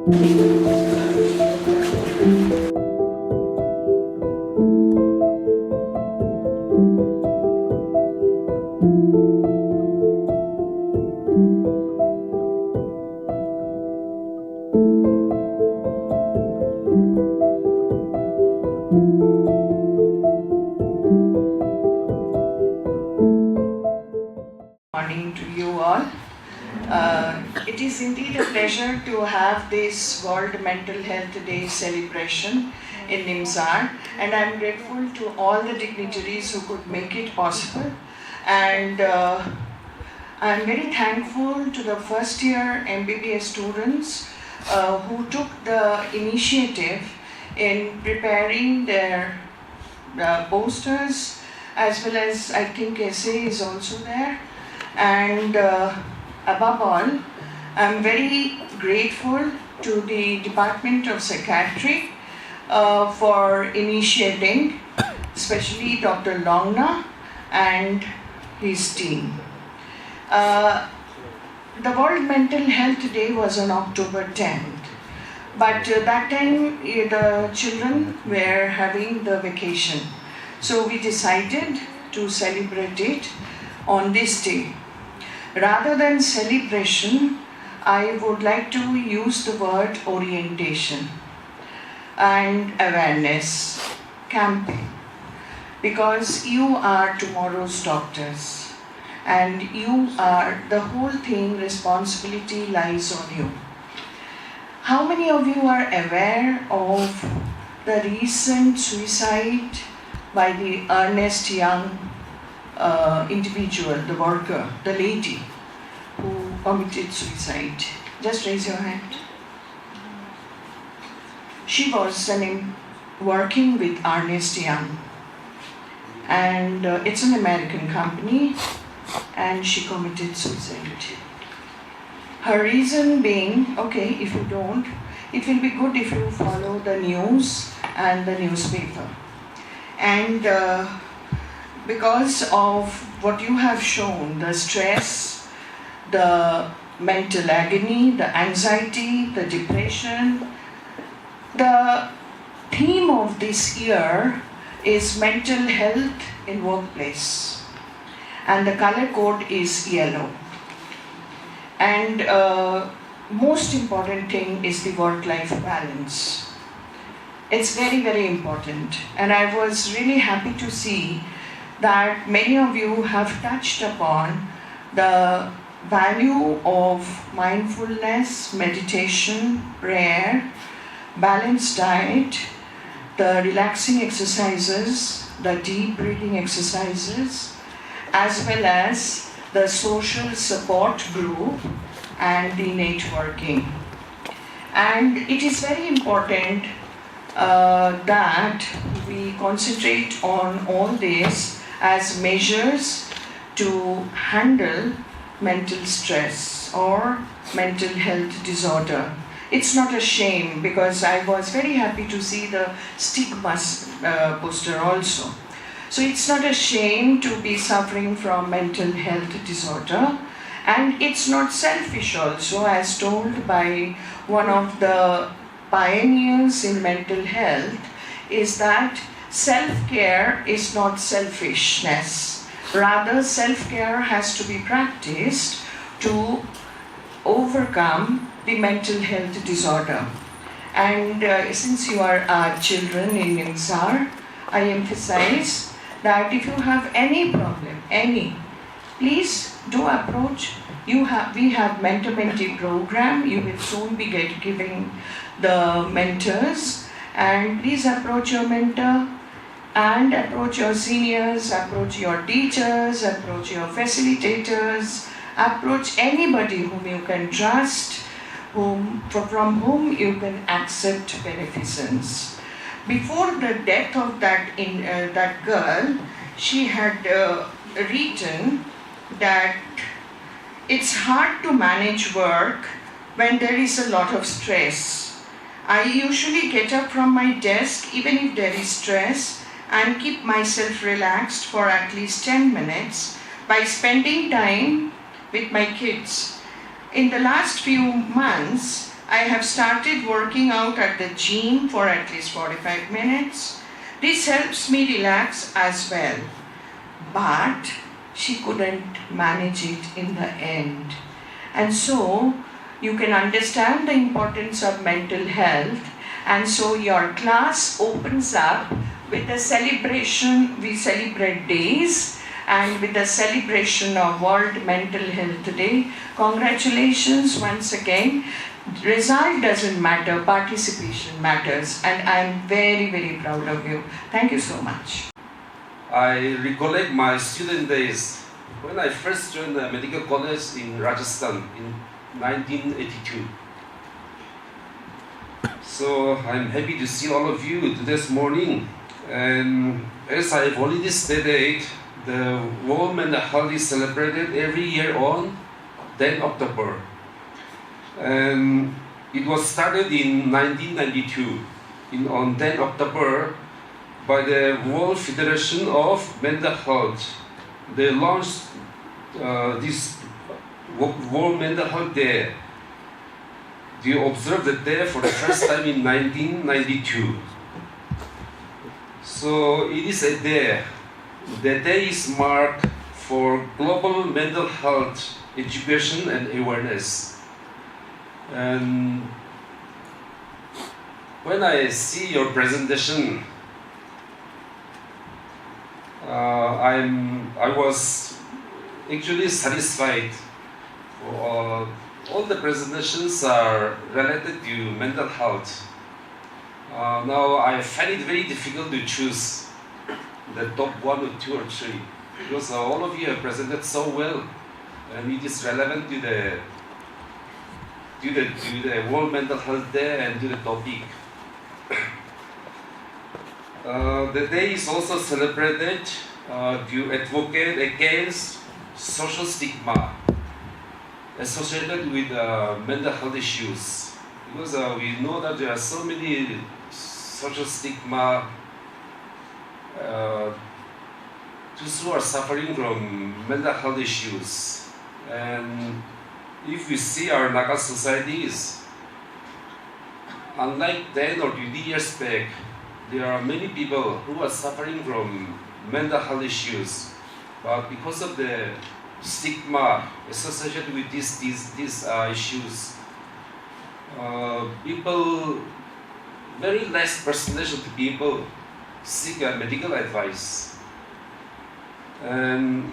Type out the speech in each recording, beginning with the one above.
Morning to you all. It is indeed a pleasure to have this World Mental Health Day celebration in NIMSR, and I'm grateful to all the dignitaries who could make it possible. And I'm very thankful to the first year MBBS students who took the initiative in preparing their posters, as well as I think essay is also there. And above all, I'm very grateful to the Department of Psychiatry for initiating, especially Dr. Longna and his team. The World Mental Health Day was on October 10th, but that time the children were having the vacation. So we decided to celebrate it on this day. Rather than celebration, I would like to use the word orientation and awareness campaign, because you are tomorrow's doctors and the whole thing, responsibility lies on you. How many of you are aware of the recent suicide by the Ernest Young individual, the worker, the lady who committed suicide? Just raise your hand. She was working with Ernest Young, and it's an American company, and she committed suicide. Her reason being, okay, if you don't, it will be good if you follow the news and the newspaper. And because of what you have shown, the stress, the mental agony, the anxiety, the depression, the theme of this year is mental health in workplace, and the color code is yellow. And most important thing is the work-life balance. It's very, very important, and I was really happy to see that many of you have touched upon the value of mindfulness, meditation, prayer, balanced diet, the relaxing exercises, the deep breathing exercises, as well as the social support group and the networking. And it is very important that we concentrate on all this as measures to handle mental stress or mental health disorder. It's not a shame, because I was very happy to see the stigma poster also. So it's not a shame to be suffering from mental health disorder, and it's not selfish also, as told by one of the pioneers in mental health, is that self-care is not selfishness. Rather, self-care has to be practiced to overcome the mental health disorder. And since you are children in NIMSR, I emphasize that if you have any problem, please do approach. We have mentor-mentee program. You will soon be giving the mentors, and please approach your mentor and approach your seniors, approach your teachers, approach your facilitators, approach anybody whom you can trust, from whom you can accept beneficence. Before the death of that girl, she had written that it's hard to manage work when there is a lot of stress. I usually get up from my desk even if there is stress and keep myself relaxed for at least 10 minutes by spending time with my kids. In the last few months, I have started working out at the gym for at least 45 minutes. This helps me relax as well. But she couldn't manage it in the end. And so you can understand the importance of mental health. And so your class opens up with a celebration. We celebrate days, and with the celebration of World Mental Health Day. Congratulations once again. Result doesn't matter, participation matters, and I'm very, very proud of you. Thank you so much. I recollect my student days when I first joined the medical college in Rajasthan in 1982. So I'm happy to see all of you this morning. And as I've already stated, the World Mental Health is celebrated every year on 10 October. And it was started in 1992 on 10 October by the World Federation of Mental Health. They launched this World Mental Health Day. They observed the day for the first time in 1992. So it is a day. The day is marked for global mental health education and awareness. And when I see your presentation, I was actually satisfied. All the presentations are related to mental health. Now I find it very difficult to choose the top 1 or 2 or 3 because all of you have presented so well, and it is relevant to the World Mental Health Day and to the topic. The day is also celebrated to advocate against social stigma associated with mental health issues, because we know that there are so many social stigma. Those who are suffering from mental health issues. And if we see our Naga societies, unlike 10 or 20 years back, there are many people who are suffering from mental health issues. But because of the stigma associated with these issues, very less percentage of the people seek medical advice. And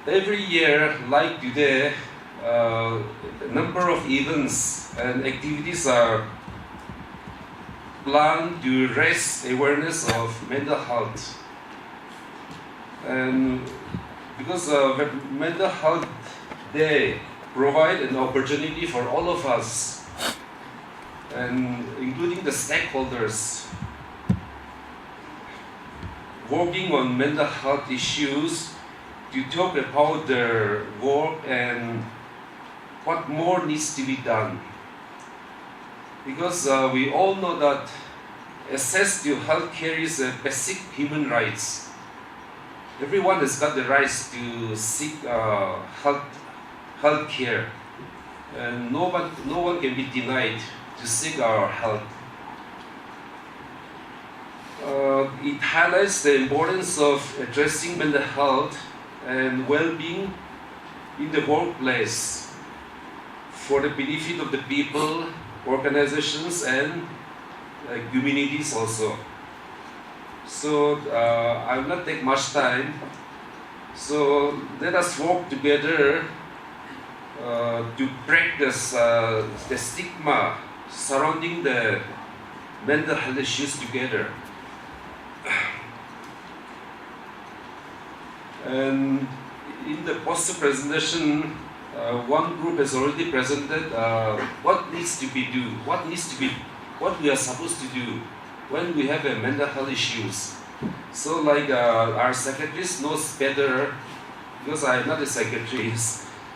every year, like today, a number of events and activities are planned to raise awareness of mental health. And because Mental Health Day provide an opportunity for all of us, and including the stakeholders working on mental health issues, to talk about their work and what more needs to be done. Because we all know that access to healthcare is a basic human rights. Everyone has got the rights to seek health care, and no one can be denied to seek our health. It highlights the importance of addressing mental health and well-being in the workplace for the benefit of the people, organizations, and communities also. So I will not take much time. So let us work together to break the stigma surrounding the mental health issues together. And in the poster presentation, one group has already presented what needs to be done, what we are supposed to do when we have a mental health issues. So like our secretaries knows better, because I am not a secretary.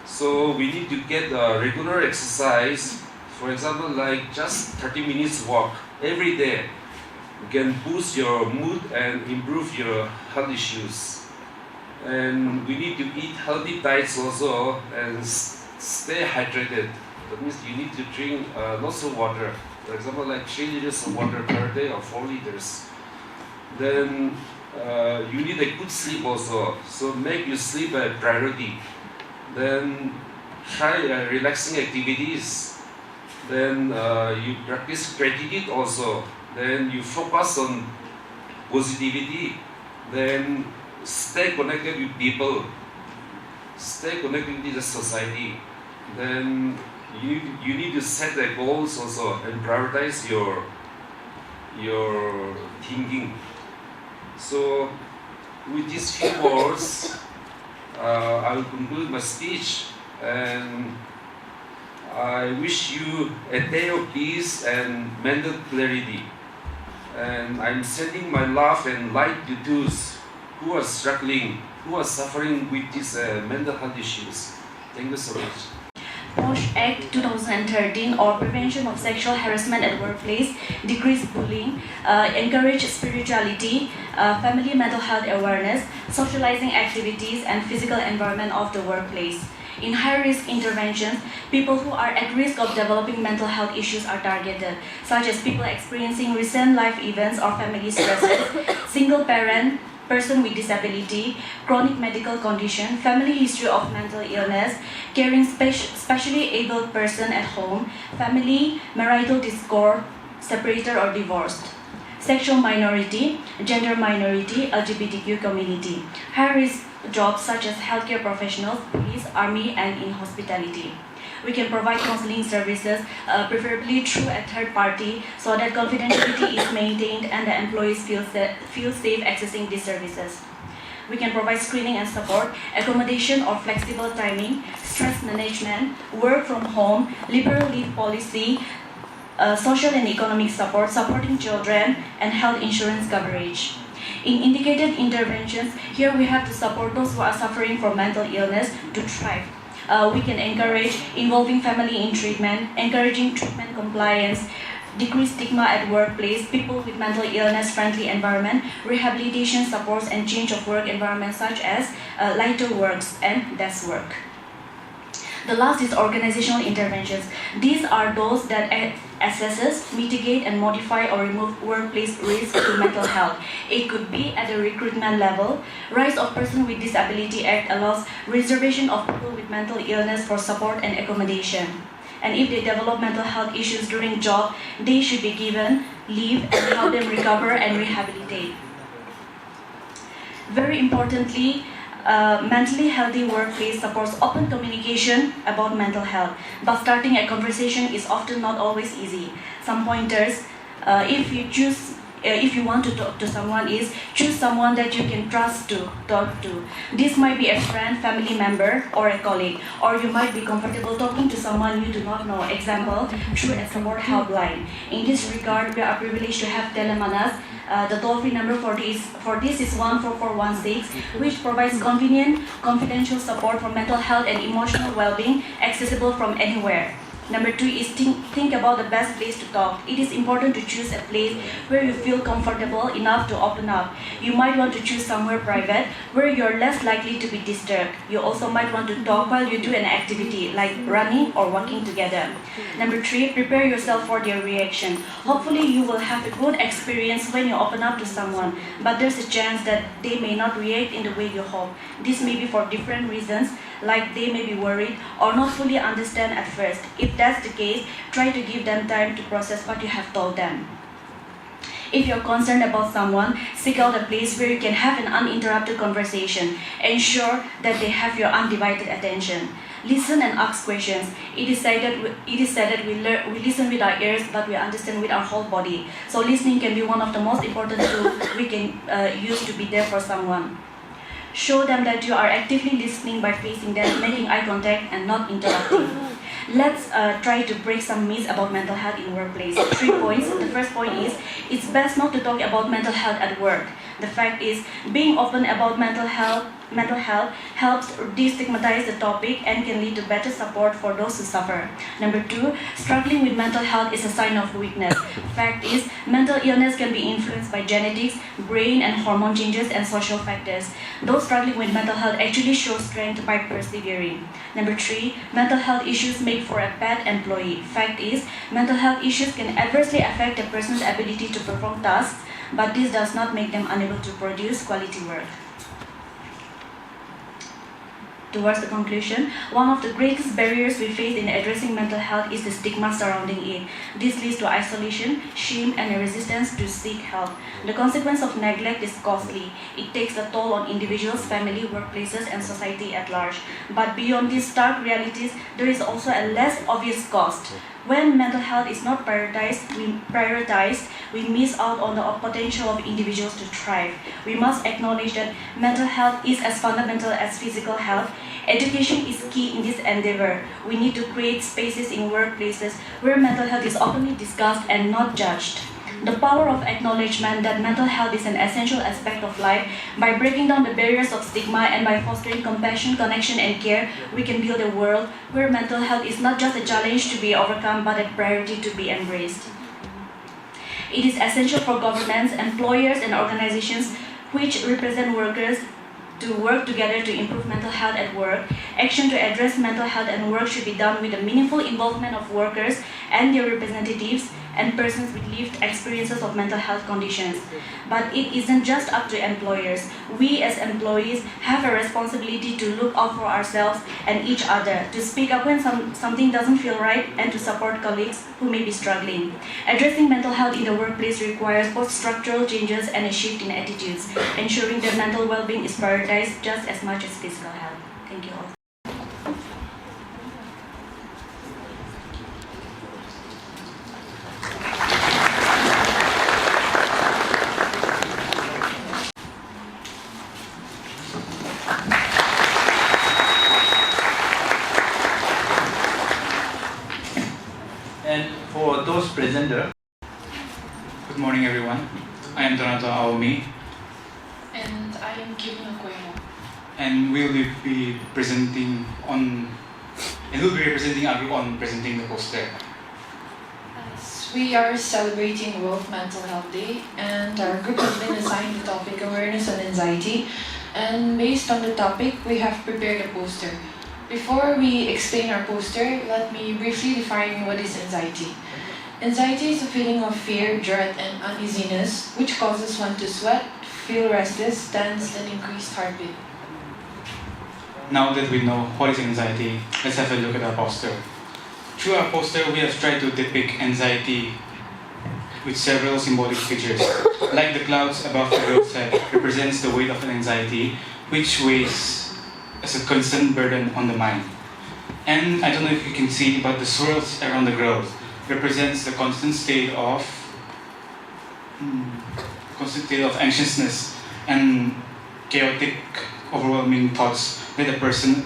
So we need to get regular exercise. For example, like just 30 minutes walk every day can boost your mood and improve your health issues. And we need to eat healthy diets also and stay hydrated. That means you need to drink lots of water. For example, like 3 liters of water per day or 4 liters. Then you need a good sleep also. So make your sleep a priority. Then try relaxing activities. Then you practice gratitude also. Then you focus on positivity. Then stay connected with people. Stay connected with the society. Then you need to set the goals also and prioritize your thinking. So with these few words, I will conclude my speech, and I wish you a day of peace and mental clarity. And I'm sending my love and light to those who are struggling, who are suffering with these mental health issues. Thank you so much. POSH Act 2013, or Prevention of Sexual Harassment at Workplace, decrease bullying, encourage spirituality, family mental health awareness, socializing activities, and physical environment of the workplace. In high-risk interventions, people who are at risk of developing mental health issues are targeted, such as people experiencing recent life events or family stresses, single parent, person with disability, chronic medical condition, family history of mental illness, caring specially abled person at home, family, marital discord, separated or divorced, sexual minority, gender minority, LGBTQ community, high-risk jobs such as healthcare professionals, police, army, and in hospitality. We can provide counseling services, preferably through a third party, so that confidentiality is maintained and the employees feel safe accessing these services. We can provide screening and support, accommodation or flexible timing, stress management, work from home, liberal leave policy, social and economic support, supporting children, and health insurance coverage. In indicated interventions, here we have to support those who are suffering from mental illness to thrive. We can encourage involving family in treatment, encouraging treatment compliance, decrease stigma at workplace, people with mental illness-friendly environment, rehabilitation supports, and change of work environment such as lighter works and desk work. The last is organizational interventions. These are those that assesses, mitigate, and modify or remove workplace risk to mental health. It could be at the recruitment level. Rise of Person with Disability Act allows reservation of people with mental illness for support and accommodation. And if they develop mental health issues during job, they should be given leave and help them recover and rehabilitate. Very importantly, mentally healthy workplace supports open communication about mental health, but starting a conversation is often not always easy. Some pointers, if you want to talk to someone, is choose someone that you can trust to talk to. This might be a friend, family member, or a colleague, or you might be comfortable talking to someone you do not know, example, through a support helpline. In this regard, we are privileged to have Telemanas. The toll-free number for this is 14416, which provides convenient, confidential support for mental health and emotional well-being, accessible from anywhere. Number 2 is think about the best place to talk. It is important to choose a place where you feel comfortable enough to open up. You might want to choose somewhere private where you're less likely to be disturbed. You also might want to talk while you do an activity like running or walking together. Number 3, prepare yourself for their reaction. Hopefully you will have a good experience when you open up to someone, but there's a chance that they may not react in the way you hope. This may be for different reasons, like they may be worried or not fully understand at first. If that's the case, try to give them time to process what you have told them. If you're concerned about someone, seek out a place where you can have an uninterrupted conversation. Ensure that they have your undivided attention. Listen and ask questions. It is said that we listen with our ears, but we understand with our whole body. So listening can be one of the most important tools we can use to be there for someone. Show them that you are actively listening by facing them, making eye contact, and not interrupting. Let's try to break some myths about mental health in workplace. 3 points. The first point is, it's best not to talk about mental health at work. The fact is, being open about mental health mental health helps destigmatize the topic and can lead to better support for those who suffer. Number 2, struggling with mental health is a sign of weakness. Fact is, mental illness can be influenced by genetics, brain and hormone changes, and social factors. Those struggling with mental health actually show strength by persevering. Number 3, mental health issues make for a bad employee. Fact is, mental health issues can adversely affect a person's ability to perform tasks, but this does not make them unable to produce quality work. Towards the conclusion, one of the greatest barriers we face in addressing mental health is the stigma surrounding it. This leads to isolation, shame, and a resistance to seek help. The consequence of neglect is costly. It takes a toll on individuals, family, workplaces, and society at large. But beyond these stark realities, there is also a less obvious cost. When mental health is not prioritized, we miss out on the potential of individuals to thrive. We must acknowledge that mental health is as fundamental as physical health. Education is key in this endeavor. We need to create spaces in workplaces where mental health is openly discussed and not judged. The power of acknowledgement that mental health is an essential aspect of life. By breaking down the barriers of stigma and by fostering compassion, connection, and care, we can build a world where mental health is not just a challenge to be overcome, but a priority to be embraced. It is essential for governments, employers, and organizations which represent workers to work together to improve mental health at work. Action to address mental health at work should be done with the meaningful involvement of workers and their representatives and persons with lived experiences of mental health conditions. But it isn't just up to employers. We as employees have a responsibility to look out for ourselves and each other, to speak up when something doesn't feel right, and to support colleagues who may be struggling. Addressing mental health in the workplace requires both structural changes and a shift in attitudes, ensuring that mental well-being is prioritized just as much as physical health. Thank you all. And for those presenter, good morning everyone. I am Donato Aomi. And I am Kim Nakoyama. And we'll be presenting on, and we'll be representing Agu on presenting the poster. As we are celebrating World Mental Health Day, and our group has been assigned the topic Awareness on Anxiety, and based on the topic, we have prepared a poster. Before we explain our poster, let me briefly define what is anxiety. Anxiety is a feeling of fear, dread, and uneasiness, which causes one to sweat, feel restless, tense, and increased heartbeat. Now that we know what is anxiety, let's have a look at our poster. Through our poster, we have tried to depict anxiety with several symbolic features. Like the clouds above the girl's head represents the weight of an anxiety, which weighs as a constant burden on the mind. And I don't know if you can see, but the swirls around the girl represents the constant state of anxiousness and chaotic, overwhelming thoughts that the person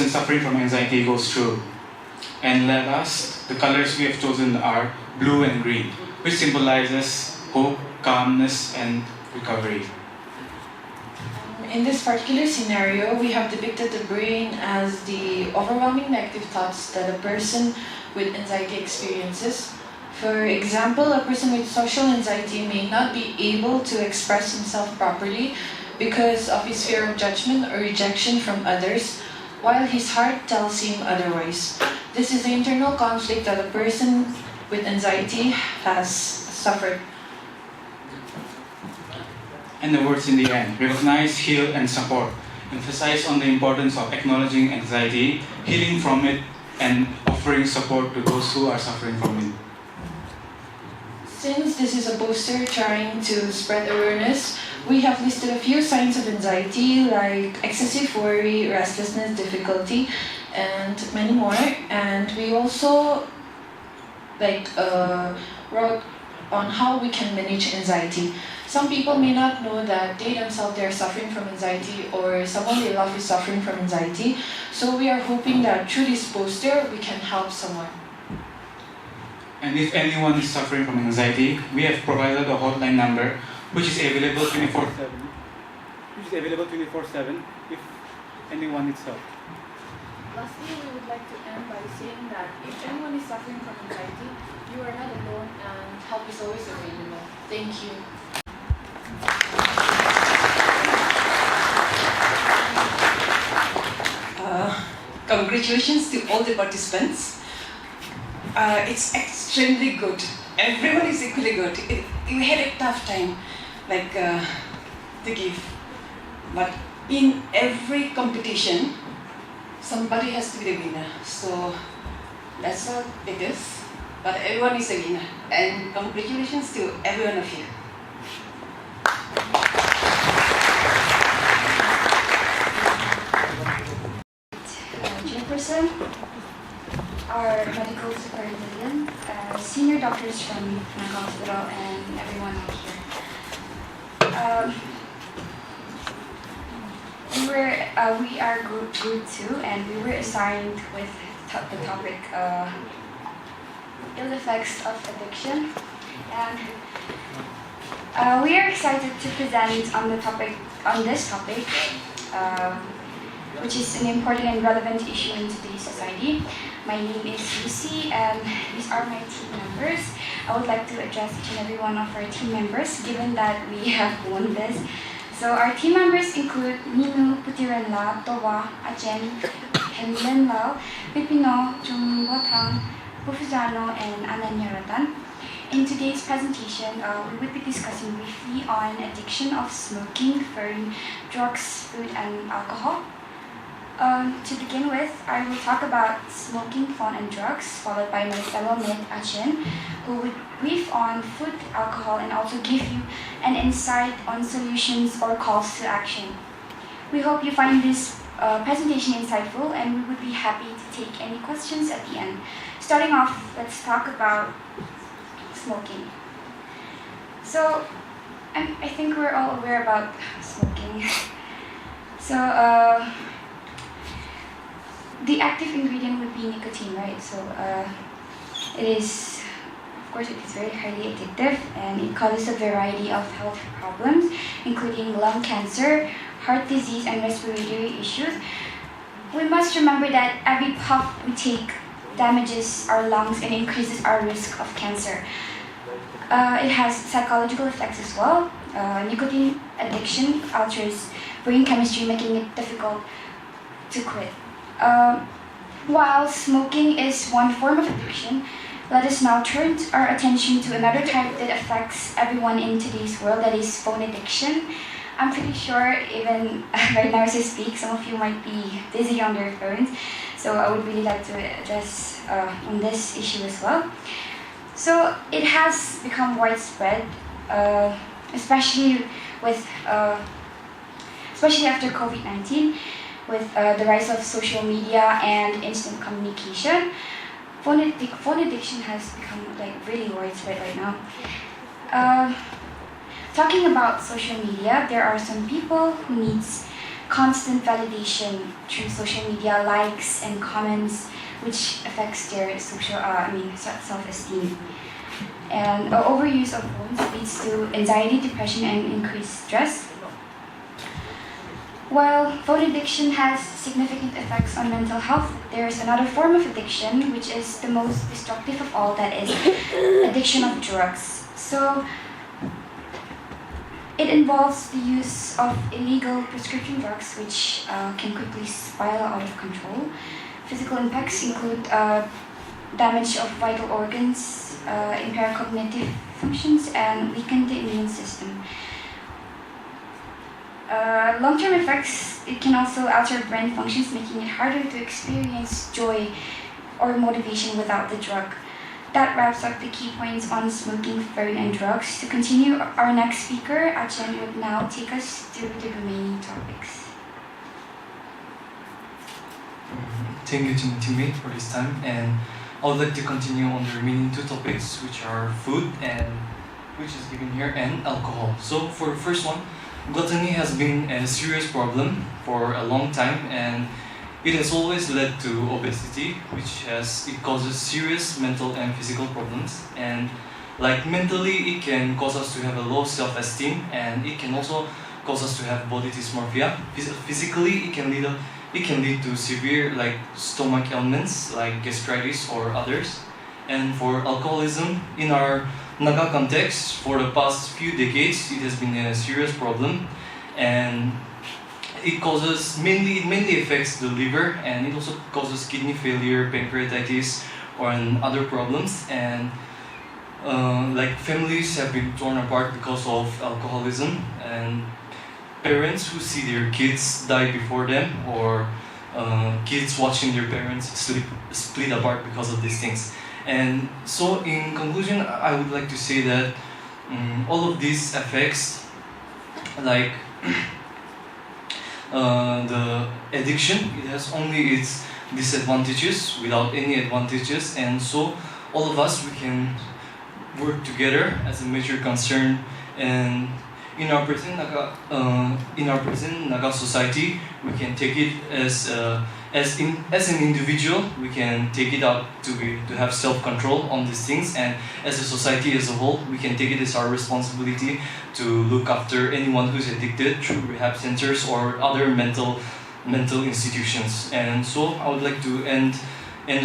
suffering from anxiety goes through. And last, the colors we have chosen are blue and green, which symbolizes hope, calmness, and recovery. In this particular scenario, we have depicted the brain as the overwhelming negative thoughts that a person with anxiety experiences. For example, a person with social anxiety may not be able to express himself properly because of his fear of judgment or rejection from others, while his heart tells him otherwise. This is the internal conflict that a person with anxiety has suffered. And the words in the end: recognize, heal, and support. Emphasize on the importance of acknowledging anxiety, healing from it, and offering support to those who are suffering from it. Since this is a poster trying to spread awareness, we have listed a few signs of anxiety like excessive worry, restlessness, difficulty, and many more. And we also wrote on how we can manage anxiety. Some people may not know that they themselves are suffering from anxiety, or someone they love is suffering from anxiety. So we are hoping that through this poster we can help someone. And if anyone is suffering from anxiety, we have provided a hotline number which is available 24/7 which is available 24/7 if anyone needs help. Lastly, we would like to end by saying that if anyone is suffering from anxiety, you are not alone and help is always available. Thank you. Congratulations to all the participants. It's extremely good. Everyone is equally good. We had a tough time, to give. But in every competition, somebody has to be the winner. So that's how it is. But everyone is a winner. And congratulations to every one of you. Chairperson, our medical superintendent, senior doctors from Naga Hospital, and everyone out here. We are group 2, and we were assigned with the topic ill effects of addiction. And we are excited to present on this topic, which is an important and relevant issue in today's society. My name is Lucy, and these are my team members. I would like to address each and every one of our team members, given that we have won this. So our team members include Ninu, Putiranla, Towa, Achen, Henlenlao, Pipino, Jungbotang, Pufuzano, and Ananyaratan. In today's presentation, we will be discussing briefly on addiction of smoking, foreign drugs, food, and alcohol. To begin with, I will talk about smoking, phone, and drugs, followed by my fellow mate Achen, who will brief on food, alcohol, and also give you an insight on solutions or calls to action. We hope you find this presentation insightful, and we would be happy to take any questions at the end. Starting off, let's talk about smoking. So, I think we're all aware about smoking. So, the active ingredient would be nicotine, right? So, it is very highly addictive, and it causes a variety of health problems, including lung cancer, heart disease, and respiratory issues. We must remember that every puff we take damages our lungs and increases our risk of cancer. It has psychological effects as well. Nicotine addiction alters brain chemistry, making it difficult to quit. While smoking is one form of addiction, let us now turn our attention to another type that affects everyone in today's world, that is phone addiction. I'm pretty sure even right now as I speak, some of you might be busy on their phones, so I would really like to address on this issue as well. So it has become widespread, especially after COVID-19, with the rise of social media and instant communication. Phone addiction has become really widespread right now. Talking about social media, there are some people who needs constant validation through social media, likes and comments, which affects their self-esteem. And overuse of phones leads to anxiety, depression, and increased stress. While phone addiction has significant effects on mental health, there is another form of addiction, which is the most destructive of all, that is addiction of drugs. So it involves the use of illegal prescription drugs, which can quickly spiral out of control. Physical impacts include damage of vital organs, impaired cognitive functions, and weaken the immune system. Long-term effects, it can also alter brain functions, making it harder to experience joy or motivation without the drug. That wraps up the key points on smoking, phone, and drugs. To continue, our next speaker, Achen, would now take us through the remaining topics. Thank you to my teammate for this time, and I would like to continue on the remaining two topics, which are food, and which is given here, and alcohol. So for the first one, gluttony has been a serious problem for a long time, and it has always led to obesity, it causes serious mental and physical problems. And mentally, it can cause us to have a low self-esteem, and it can also cause us to have body dysmorphia. Physically, it can lead to severe like stomach ailments like gastritis or others. And for alcoholism, in our Naga context, for the past few decades, it has been a serious problem, and it mainly affects the liver, and it also causes kidney failure, pancreatitis, or other problems. And like families have been torn apart because of alcoholism, and parents who see their kids die before them, or kids watching their parents split apart because of these things. And so in conclusion, I would like to say that all of these affects like the addiction, it has only its disadvantages without any advantages, and so all of us, we can work together as a major concern. And in our present Naga society, we can take it as an individual, we can take it out to have self-control on these things, and as a society as a whole, we can take it as our responsibility to look after anyone who's addicted through rehab centers or other mental institutions. And so I would like to end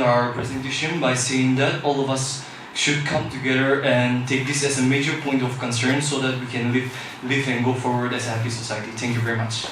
our presentation by saying that all of us should come together and take this as a major point of concern so that we can live and go forward as a happy society. Thank you very much.